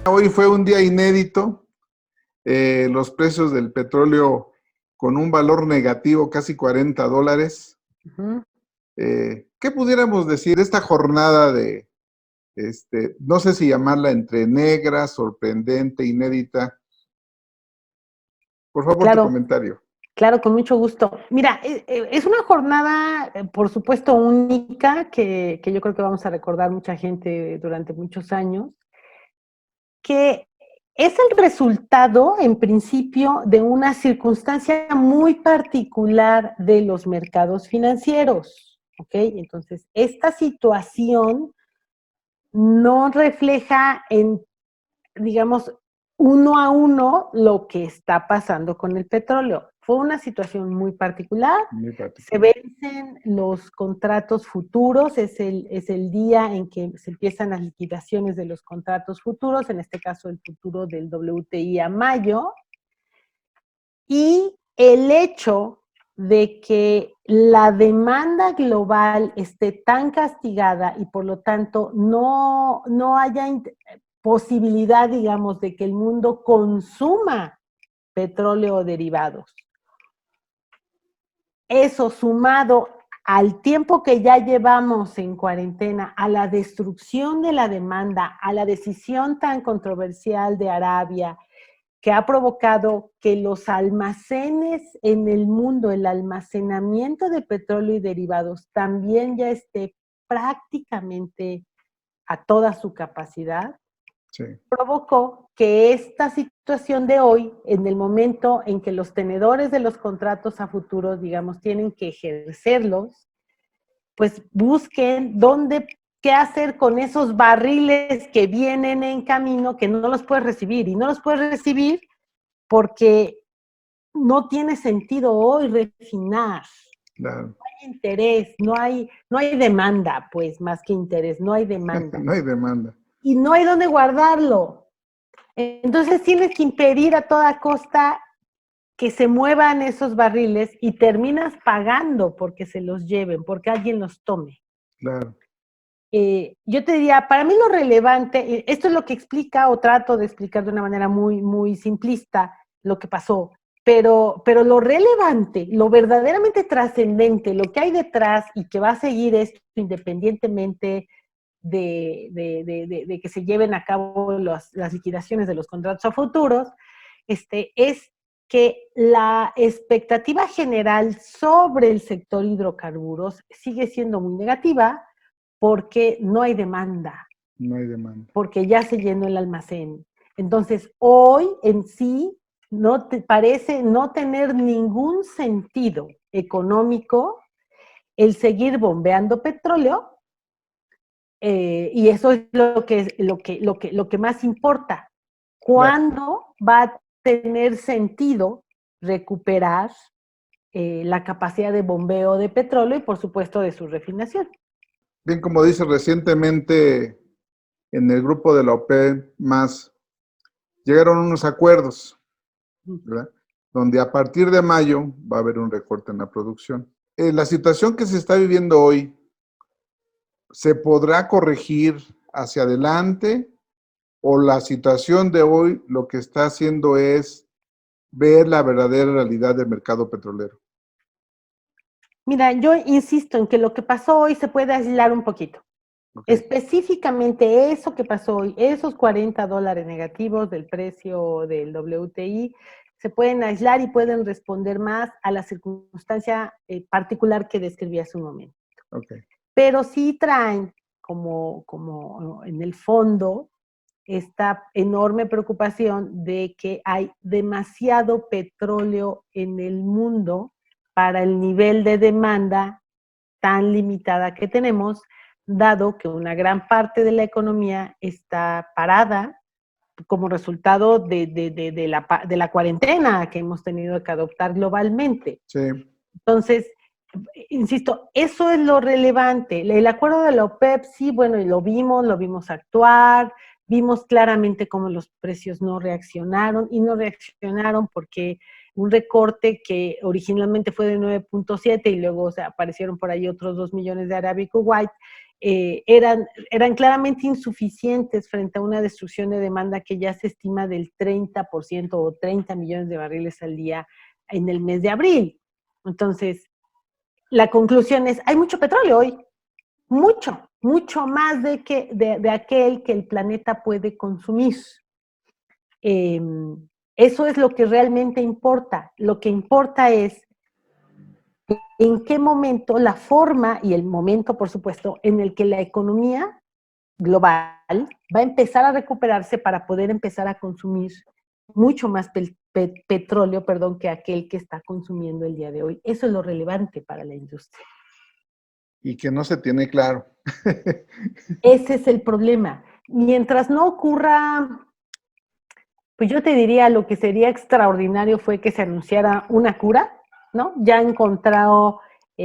Hoy fue un día inédito, los precios del petróleo con un valor negativo, casi $40. Ujú. ¿Qué pudiéramos decir de esta jornada de, no sé si llamarla entre negra, sorprendente, inédita? Por favor, tu Claro, comentario. claro, con mucho gusto. Mira, es una jornada, por supuesto, única, que yo creo que vamos a recordar mucha gente durante muchos años, que es el resultado, en principio, de una circunstancia muy particular de los mercados financieros, ¿ok? Entonces, esta situación no refleja en, digamos, uno a uno lo que está pasando con el petróleo. Fue una situación muy particular. Muy Se particular. vencen los contratos futuros, es el día en que se empiezan las liquidaciones de los contratos futuros, en este caso el futuro del WTI a mayo, y el hecho de que la demanda global esté tan castigada y por lo tanto no haya posibilidad, digamos, de que el mundo consuma petróleo o derivados. Eso sumado al tiempo que ya llevamos en cuarentena, a la destrucción de la demanda, a la decisión tan controversial de Arabia, que ha provocado que los almacenes en el mundo, el almacenamiento de petróleo y derivados también ya esté prácticamente a toda su capacidad, Sí, provocó que esta situación de hoy, en el momento en que los tenedores de los contratos a futuros, digamos, tienen que ejercerlos, pues busquen dónde, qué hacer con esos barriles que vienen en camino, que no los puedes recibir, y no los puedes recibir porque no tiene sentido hoy refinar. claro. No hay interés, no hay demanda, pues, más que interés, no hay demanda. No hay demanda. Y no hay dónde guardarlo. Entonces tienes que impedir a toda costa que se muevan esos barriles y terminas pagando porque se los lleven, porque alguien los tome. Claro. Yo te diría, para mí lo relevante, esto es lo que explica o trato de explicar de una manera muy, muy simplista lo que pasó, pero lo relevante, lo verdaderamente trascendente, lo que hay detrás y que va a seguir esto independientemente de que se lleven a cabo las liquidaciones de los contratos a futuros, es que la expectativa general sobre el sector hidrocarburos sigue siendo muy negativa porque no hay demanda, No hay demanda. porque ya se llenó el almacén. Entonces, hoy en sí no te parece no tener ningún sentido económico el seguir bombeando petróleo, y eso es lo que más importa. Claro. ¿Cuándo va a tener sentido recuperar la capacidad de bombeo de petróleo y, por supuesto, de su refinación? Bien, como dice recientemente en el grupo de la OPEP más, llegaron unos acuerdos, ¿verdad? Donde a partir de mayo va a haber un recorte en la producción. La situación que se está viviendo hoy, ¿se podrá corregir hacia adelante o la situación de hoy lo que está haciendo es ver la verdadera realidad del mercado petrolero? Mira, yo insisto en que lo que pasó hoy se puede aislar un poquito. Ok, Específicamente eso que pasó hoy, esos $40 negativos del precio del WTI, se pueden aislar y pueden responder más a la circunstancia particular que describí hace un momento. ok, Pero sí traen como en el fondo esta enorme preocupación de que hay demasiado petróleo en el mundo para el nivel de demanda tan limitada que tenemos, dado que una gran parte de la economía está parada como resultado de la cuarentena que hemos tenido que adoptar globalmente. sí, Entonces, insisto, eso es lo relevante. El acuerdo de la OPEP, sí, bueno, y lo vimos actuar, vimos claramente cómo los precios no reaccionaron, y no reaccionaron porque un recorte que originalmente fue de 9.7 y luego, o sea, aparecieron por ahí otros 2 millones de Arabia y Kuwait, eran claramente insuficientes frente a una destrucción de demanda que ya se estima del 30% o 30 millones de barriles al día en el mes de abril. Entonces, la conclusión es, hay mucho petróleo hoy, mucho más de aquel que el planeta puede consumir. Eso es lo que realmente importa. Lo que importa es en qué momento, la forma y el momento, por supuesto, en el que la economía global va a empezar a recuperarse para poder empezar a consumir mucho más petróleo, que aquel que está consumiendo el día de hoy. Eso es lo relevante para la industria. Y que no se tiene claro. Ese es el problema. Mientras no ocurra, pues yo te diría, lo que sería extraordinario fue que se anunciara una cura, ¿no? Ya ha encontrado la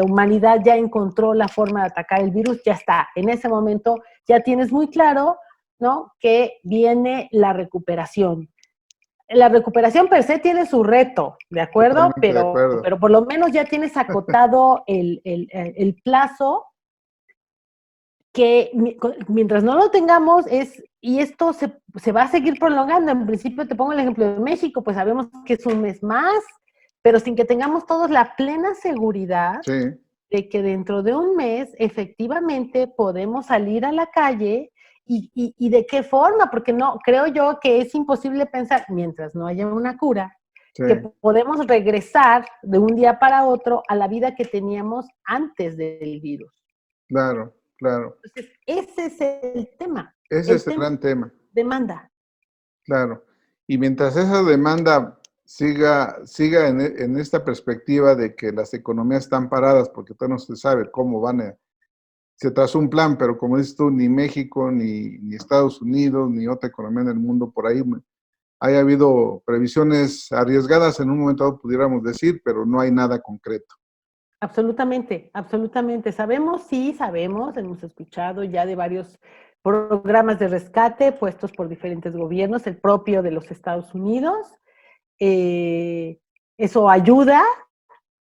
humanidad ya encontró la forma de atacar el virus, ya está. En ese momento ya tienes muy claro, ¿no?, que viene la recuperación. La recuperación per se tiene su reto, ¿de acuerdo? Totalmente de acuerdo. Pero por lo menos ya tienes acotado el plazo, que mientras no lo tengamos y esto se va a seguir prolongando. En principio te pongo el ejemplo de México, pues sabemos que es un mes más, pero sin que tengamos todos la plena seguridad de que dentro de un mes efectivamente podemos salir a la calle y de qué forma, porque no, creo yo que es imposible pensar, mientras no haya una cura, que podemos regresar de un día para otro a la vida que teníamos antes del virus. Claro. Entonces, ese es el tema. Ese es el gran tema. Demanda. Claro. Y mientras esa demanda siga en esta perspectiva de que las economías están paradas, porque todavía no se sabe cómo se trazó un plan, pero como dices tú, ni México, ni Estados Unidos, ni otra economía en el mundo por ahí, haya habido previsiones arriesgadas en un momento dado, pudiéramos decir, pero no hay nada concreto. Absolutamente. Sabemos, hemos escuchado ya de varios programas de rescate puestos por diferentes gobiernos, el propio de los Estados Unidos. Eso ayuda,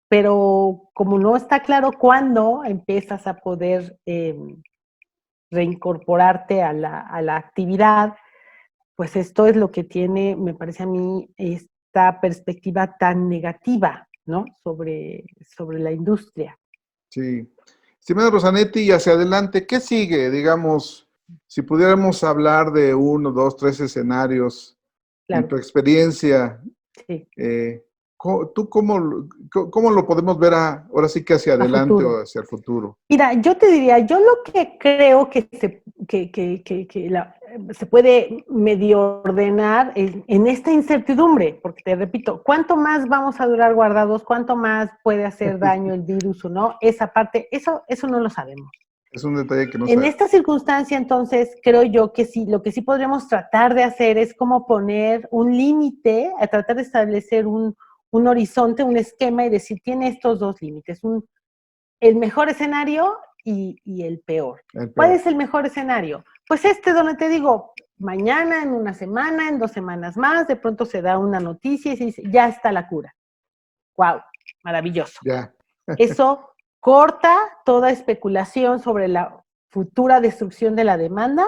pero como no está claro cuándo empiezas a poder reincorporarte a la actividad, pues esto es lo que tiene, me parece a mí, esta perspectiva tan negativa, ¿no?, sobre la industria. Sí. Estimada Rosanetti, y hacia adelante, ¿qué sigue? Digamos, si pudiéramos hablar de 1, 2, 3 escenarios, en tu experiencia, ¿tú cómo lo podemos ver ahora sí que hacia adelante o hacia el futuro? Mira, yo te diría, yo lo que creo que se puede medio ordenar en esta incertidumbre, porque te repito, ¿cuánto más vamos a durar guardados? ¿Cuánto más puede hacer daño el virus o no? Esa parte, eso no lo sabemos. Es un detalle que no sabemos. En esta circunstancia, entonces, creo yo que sí, lo que sí podríamos tratar de hacer es como poner un límite, a tratar de establecer un horizonte, un esquema y decir, tiene estos dos límites, el mejor escenario y el peor. ¿Cuál es el mejor escenario? Pues donde te digo, mañana, en una semana, en 2 semanas más, de pronto se da una noticia y se dice, ya está la cura. ¡Wow! Maravilloso. Ya. Eso corta toda especulación sobre la futura destrucción de la demanda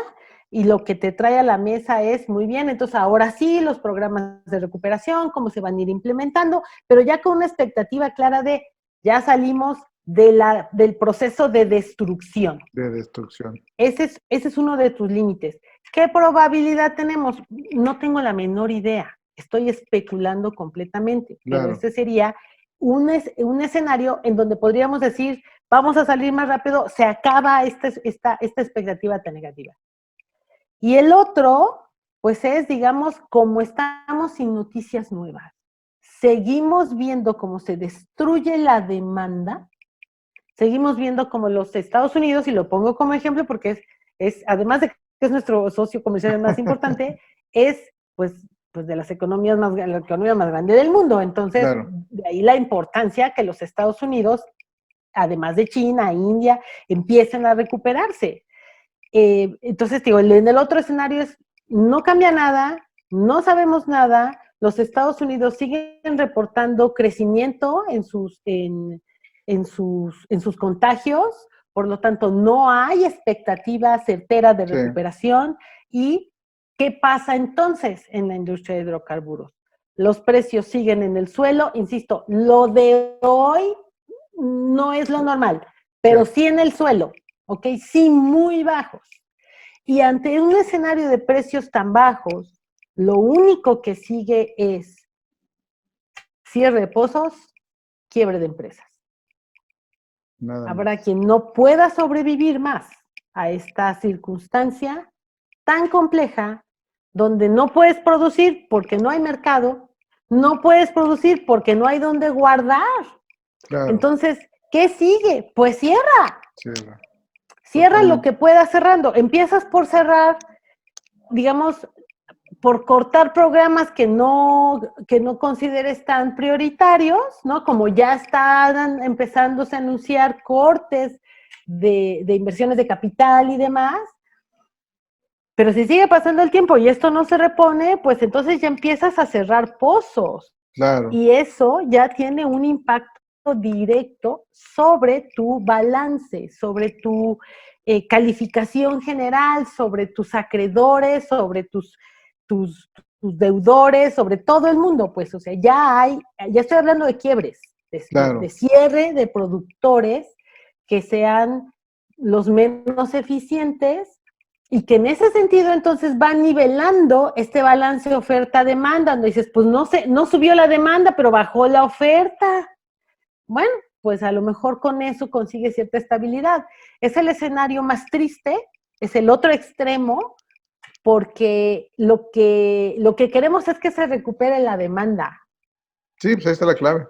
y lo que te trae a la mesa es, muy bien, entonces ahora sí, los programas de recuperación, cómo se van a ir implementando, pero ya con una expectativa clara de, ya salimos del proceso de destrucción. De destrucción. Ese es uno de tus límites. ¿Qué probabilidad tenemos? No tengo la menor idea. Estoy especulando completamente. Claro. Pero ese sería un escenario en donde podríamos decir, vamos a salir más rápido, se acaba esta expectativa tan negativa. Y el otro, pues es, digamos, como estamos sin noticias nuevas. Seguimos viendo cómo se destruye la demanda. Seguimos viendo como los Estados Unidos, y lo pongo como ejemplo porque además de que es nuestro socio comercial más importante, es pues de las economías la economía más grande del mundo. Entonces, claro, de ahí la importancia que los Estados Unidos, además de China, India, empiecen a recuperarse. Entonces, digo, en el otro escenario no cambia nada, no sabemos nada, los Estados Unidos siguen reportando crecimiento en en sus contagios, por lo tanto no hay expectativa certera de Sí, recuperación. ¿Y qué pasa entonces en la industria de hidrocarburos? Los precios siguen en el suelo, insisto, lo de hoy no es lo normal, sí, pero sí en el suelo, ¿ok? Sí muy bajos. Y ante un escenario de precios tan bajos, lo único que sigue es cierre de pozos, quiebre de empresas. nada Habrá más. quien no pueda sobrevivir más a esta circunstancia tan compleja, donde no puedes producir porque no hay mercado, no puedes producir porque no hay donde guardar. Claro, Entonces, ¿qué sigue? Pues cierra, cierra, cierra lo totalmente. que puedas cerrando. Empiezas por cerrar, digamos, por cortar programas que no consideres tan prioritarios, ¿no? Como ya están empezándose a anunciar cortes de inversiones de capital y demás, pero si sigue pasando el tiempo y esto no se repone, pues entonces ya empiezas a cerrar pozos Claro, y eso ya tiene un impacto directo sobre tu balance, sobre tu calificación general, sobre tus acreedores, sobre tus, tus deudores, sobre todo el mundo, pues, o sea, ya estoy hablando de quiebres, de claro. cierre de productores que sean los menos eficientes y que en ese sentido entonces va nivelando este balance oferta-demanda, donde dices, pues no subió la demanda, pero bajó la oferta. Bueno, pues a lo mejor con eso consigue cierta estabilidad. Es el escenario más triste, es el otro extremo, porque lo que queremos es que se recupere la demanda, Sí, pues ahí está la clave.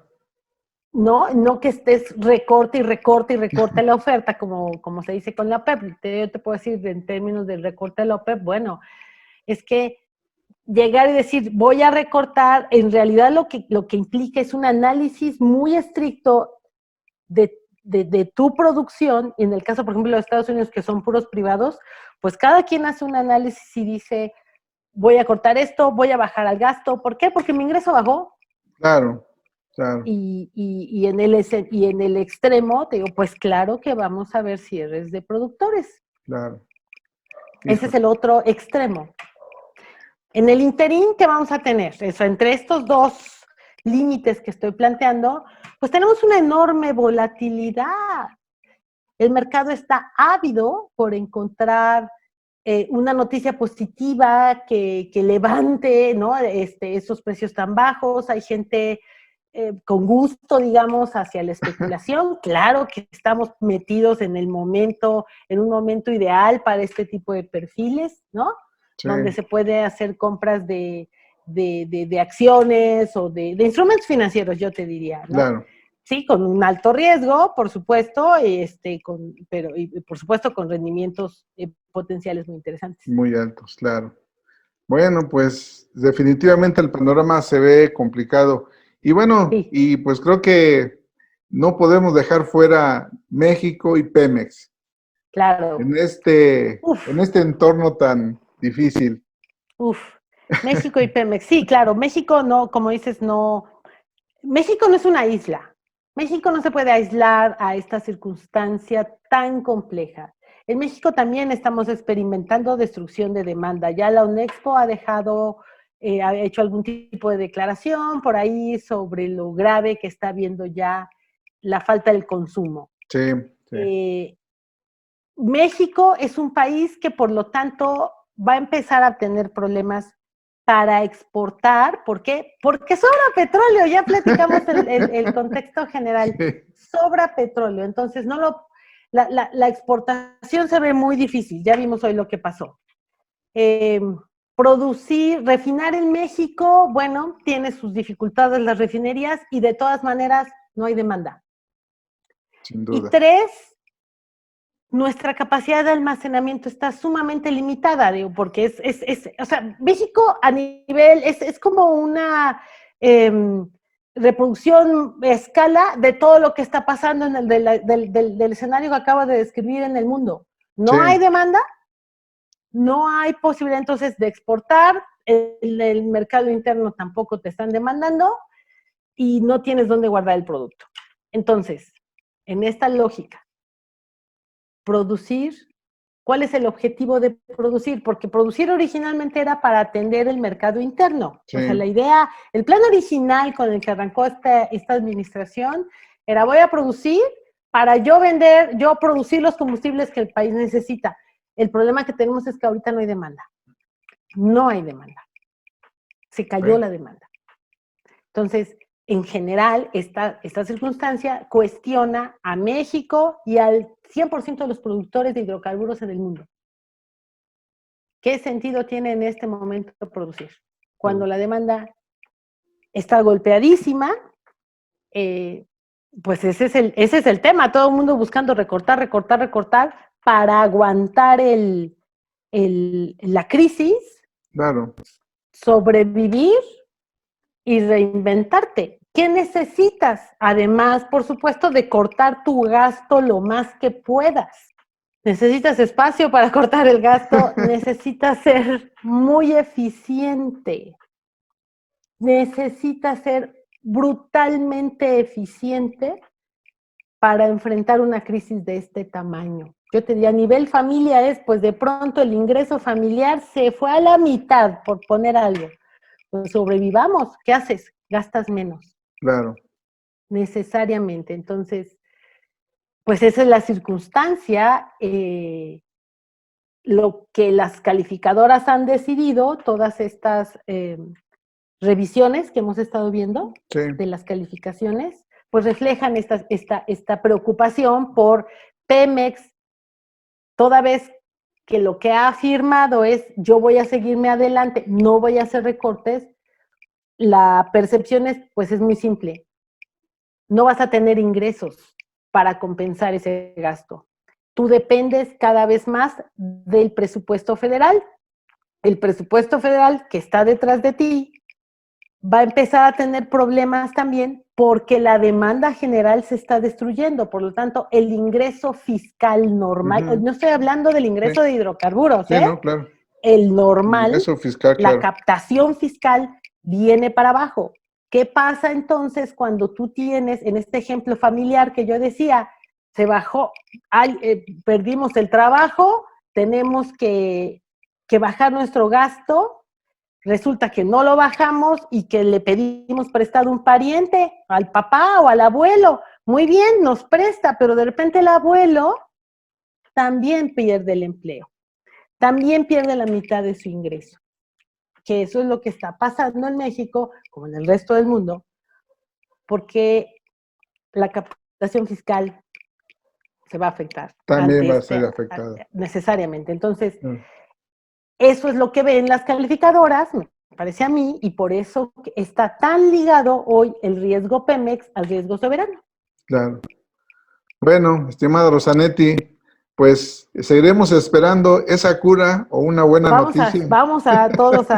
no que estés recorte y recorte y recorte la oferta, como se dice con la OPEP. Yo te puedo decir en términos del recorte de la OPEP, bueno, es que llegar y decir voy a recortar, en realidad lo que implica es un análisis muy estricto de tu producción, y en el caso, por ejemplo, de los Estados Unidos, que son puros privados, pues cada quien hace un análisis y dice, voy a cortar esto, voy a bajar al gasto. ¿Por qué? Porque mi ingreso bajó. Claro, claro, Y en el extremo, te digo, pues claro que vamos a ver cierres de productores. claro. Ese es Híjole. el otro extremo. En el interín, ¿qué vamos a tener? Eso, entre estos dos límites que estoy planteando, pues tenemos una enorme volatilidad. El mercado está ávido por encontrar una noticia positiva que levante, ¿no? Esos precios tan bajos. Hay gente con gusto, digamos, hacia la especulación. Claro que estamos metidos en el momento, en un momento ideal para este tipo de perfiles, ¿no? Sí, Donde se puede hacer compras de acciones o de instrumentos financieros, yo te diría, ¿no? claro. Sí, con un alto riesgo, por supuesto, pero y por supuesto con rendimientos potenciales muy interesantes. Muy altos, claro. Bueno, pues definitivamente el panorama se ve complicado. Y bueno, Sí, y pues creo que no podemos dejar fuera México y Pemex claro. en Uf, este entorno tan difícil. uf. México y Pemex. Sí, claro, México no, como dices, no. México no es una isla. México no se puede aislar a esta circunstancia tan compleja. En México también estamos experimentando destrucción de demanda. Ya la UNEXPO ha ha hecho algún tipo de declaración por ahí sobre lo grave que está viendo ya la falta del consumo. Sí, sí, Eh, México es un país que por lo tanto va a empezar a tener problemas para exportar. ¿Por qué? Porque sobra petróleo, ya platicamos el contexto general, sí, sobra petróleo, entonces la exportación se ve muy difícil, ya vimos hoy lo que pasó. Eh, refinar en México, bueno, tiene sus dificultades las refinerías y de todas maneras no hay demanda. sin Y duda. tres, nuestra capacidad de almacenamiento está sumamente limitada, digo, porque o sea, México a nivel, es como una eh, reproducción a escala de todo lo que está pasando en del escenario que acabo de describir en el mundo. Sí, No hay demanda, no hay posibilidad entonces de exportar, el mercado interno tampoco te están demandando y no tienes dónde guardar el producto. Entonces, en esta lógica, producir, ¿cuál es el objetivo de producir? Porque producir originalmente era para atender el mercado interno. Sí. O sea, la idea, el plan original con el que arrancó esta administración era voy a producir para yo vender, yo producir los combustibles que el país necesita. El problema que tenemos es que ahorita no hay demanda. No hay demanda. Se cayó la demanda. Entonces, en general, esta circunstancia cuestiona a México y al 100% de los productores de hidrocarburos en el mundo. ¿Qué sentido tiene en este momento producir? Cuando la demanda está golpeadísima, pues ese es el tema. Todo el mundo buscando recortar para aguantar la crisis, Claro. sobrevivir y reinventarte. ¿Qué necesitas? Además, por supuesto, de cortar tu gasto lo más que puedas. Necesitas espacio para cortar el gasto, necesitas ser muy eficiente, necesitas ser brutalmente eficiente para enfrentar una crisis de este tamaño. Yo te diría, a nivel familia pues de pronto el ingreso familiar se fue a la mitad, por poner algo. Pues sobrevivamos, ¿qué haces? Gastas menos. Claro. Necesariamente. Entonces, pues esa es la circunstancia. Lo que las calificadoras han decidido, todas estas revisiones que hemos estado viendo de las calificaciones, pues reflejan esta preocupación por Pemex, toda vez que lo que ha afirmado es yo voy a seguirme adelante, no voy a hacer recortes. La percepción es muy simple. No vas a tener ingresos para compensar ese gasto. Tú dependes cada vez más del presupuesto federal. El presupuesto federal que está detrás de ti va a empezar a tener problemas también porque la demanda general se está destruyendo. Por lo tanto, el ingreso fiscal normal, no estoy hablando del ingreso de hidrocarburos, no, claro. El normal, el ingreso fiscal, la captación fiscal viene para abajo. ¿Qué pasa entonces cuando tú tienes, en este ejemplo familiar que yo decía, se bajó, perdimos el trabajo, tenemos que bajar nuestro gasto, resulta que no lo bajamos y que le pedimos prestado a un pariente, al papá o al abuelo? Muy bien, nos presta, pero de repente el abuelo también pierde el empleo, también pierde la mitad de su ingreso. Que eso es lo que está pasando en México, como en el resto del mundo, porque la captación fiscal se va a afectar. También va a ser afectada. Necesariamente. Entonces, eso es lo que ven las calificadoras, me parece a mí, y por eso está tan ligado hoy el riesgo Pemex al riesgo soberano. Claro. Bueno, estimada Rosanetti, pues seguiremos esperando esa cura o una buena noticia. Vamos a todos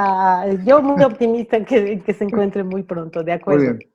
yo muy optimista en que se encuentre muy pronto, ¿de acuerdo? Muy bien.